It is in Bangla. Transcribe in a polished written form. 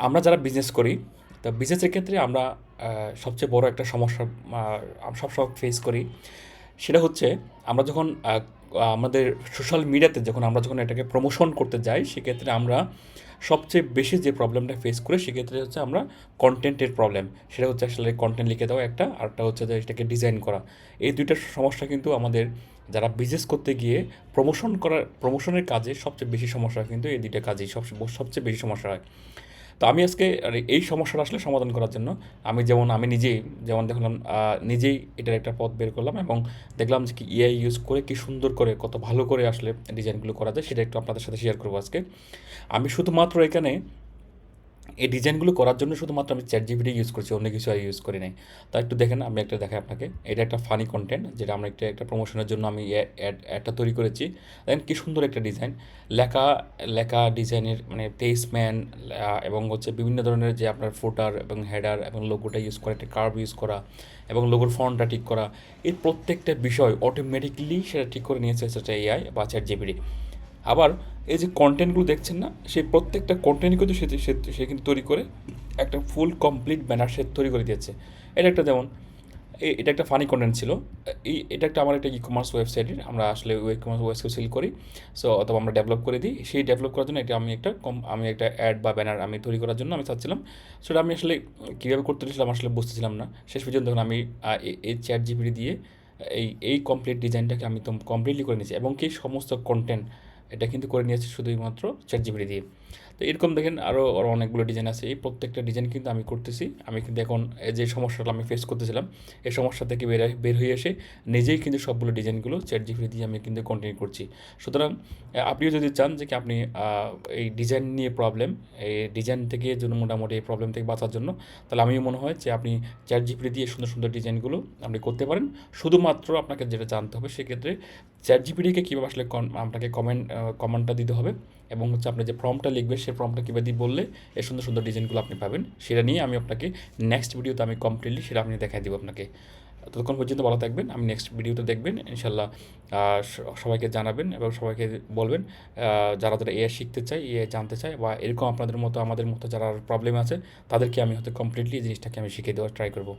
আমরা যারা বিজনেস করি, তো বিজনেসের ক্ষেত্রে আমরা সবচেয়ে বড় একটা সমস্যা আমরা সবসময় ফেস করি। সেটা হচ্ছে আমরা যখন আমাদের সোশ্যাল মিডিয়াতে যখন এটাকে প্রমোশন করতে যাই, সেক্ষেত্রে আমরা সবচেয়ে বেশি যে প্রবলেমটা ফেস করি সেক্ষেত্রে হচ্ছে আমরা কন্টেন্টের প্রবলেম। সেটা হচ্ছে আসলে কন্টেন্ট লিখে দেওয়া একটা, আরেকটা হচ্ছে যে এটাকে ডিজাইন করা। এই ২ টা সমস্যা কিন্তু আমাদের যারা বিজনেস করতে গিয়ে প্রমোশনের কাজে সবচেয়ে বেশি সমস্যা হয়, কিন্তু এই ২ টা কাজেই সবচেয়ে বেশি সমস্যা হয়। তো আমি আজকে এই সমস্যাটা আসলে সমাধান করার জন্য আমি নিজেই দেখলাম, নিজেই এটার একটা পথ বের করলাম এবং দেখলাম যে কি এআই ইউজ করে কি সুন্দর করে কত ভালো করে আসলে ডিজাইনগুলো করা যায়, সেটা একটু আপনাদের সাথে শেয়ার করবো আজকে। আমি শুধুমাত্র এখানে এই ডিজাইনগুলো করার জন্য শুধুমাত্র আমি ChatGPT ইউজ করছি, অন্য কিছু আর ইউজ করি নাই। তা একটু দেখেন, আমি একটা দেখাই আপনাকে। এটা একটা ফানি কনটেন্ট, যেটা আমরা একটা প্রমোশনের জন্য আমি অ্যাডটা তৈরি করেছি। দেখেন কি সুন্দর একটা ডিজাইন, লেখা লেখা ডিজাইনের মানে প্লেসম্যান, এবং হচ্ছে বিভিন্ন ধরনের যে আপনার ফুটার এবং হেডার এবং লোগোটা ইউজ করা, একটা কার্ভ ইউজ করা এবং লোগোর ফন্টটা ঠিক করা, এই প্রত্যেকটা বিষয় অটোমেটিকলি সেটা ঠিক করে নিয়েছে সেটা এআই বা ChatGPT। আবার এই যে কন্টেন্টগুলো দেখছেন না, সেই প্রত্যেকটা কন্টেন্ট কিন্তু সে কিন্তু তৈরি করে একটা ফুল কমপ্লিট ব্যানার সে তৈরি করে দিয়েছে। এটা একটা যেমন এটা একটা ফানি কন্টেন্ট ছিল। এটা একটা আমার একটা ই কমার্স ওয়েবসাইটের, আমরা আসলে ই কমার্স ওয়েবসাইট সেল করি। সো অথবা আমরা ডেভেলপ করে দিই। সেই ডেভেলপ করার জন্য এটা আমি একটা অ্যাড বা ব্যানার আমি তৈরি করার জন্য আমি চাচ্ছিলাম। সেটা আমি আসলে কীভাবে করতে চাইছিলাম আসলে বুঝতেছিলাম না। শেষ পর্যন্ত যখন আমি এই ChatGPT দিয়ে এই কমপ্লিট ডিজাইনটাকে আমি তো কমপ্লিটলি করে নিয়েছি, এবং কি সমস্ত কন্টেন্ট এটা কিন্তু করে নিয়েছি শুধুমাত্র ChatGPT দিয়ে। তো এরকম দেখেন আরও অনেকগুলো ডিজাইন আছে। এই প্রত্যেকটা ডিজাইন কিন্তু আমি করতেছি। আমি কিন্তু এখন এই যে সমস্যাটা আমি ফেস করতেছিলাম, এই সমস্যা থেকে বের হয়ে এসে নিজেই কিন্তু সবগুলো ডিজাইনগুলো ChatGPT দিয়ে আমি কিন্তু কন্টিনিউ করছি। সুতরাং আপনিও যদি চান যে কি আপনি এই ডিজাইন নিয়ে প্রবলেম, এই ডিজাইন থেকে জন্য মোটামুটি এই প্রবলেম থেকে বাঁচার জন্য, তাহলে আমিও মনে হয় যে আপনি ChatGPT দিয়ে সুন্দর সুন্দর ডিজাইনগুলো আপনি করতে পারেন। শুধুমাত্র আপনাকে যেটা জানতে হবে সেক্ষেত্রে ChatGPT-কে কীভাবে আসলে আপনাকে কমান্ডটা দিতে হবে, এবং হচ্ছে আপনি যে ফর্মটা লিখবেন সেই ফর্মটা কীভাবে দিয়ে বললে এই সুন্দর সুন্দর ডিজাইনগুলো আপনি পাবেন, সেটা নিয়ে আমি আপনাকে নেক্সট ভিডিওতে আমি কমপ্লিটলি সেটা আমি দেখাই দেবো আপনাকে। ততক্ষণ পর্যন্ত ভালো থাকবেন, আমি নেক্সট ভিডিওতে দেখবেন ইনশাল্লাহ। সবাইকে জানাবেন এবং সবাইকে বলবেন, যারা যারা এআই শিখতে চায়, এআই জানতে চায়, বা এরকম আপনাদের মতো আমাদের মতো যারা প্রবলেম আছে, তাদেরকে আমি হয়তো কমপ্লিটলি এই জিনিসটাকে আমি শিখিয়ে দেওয়ার ট্রাই করবো।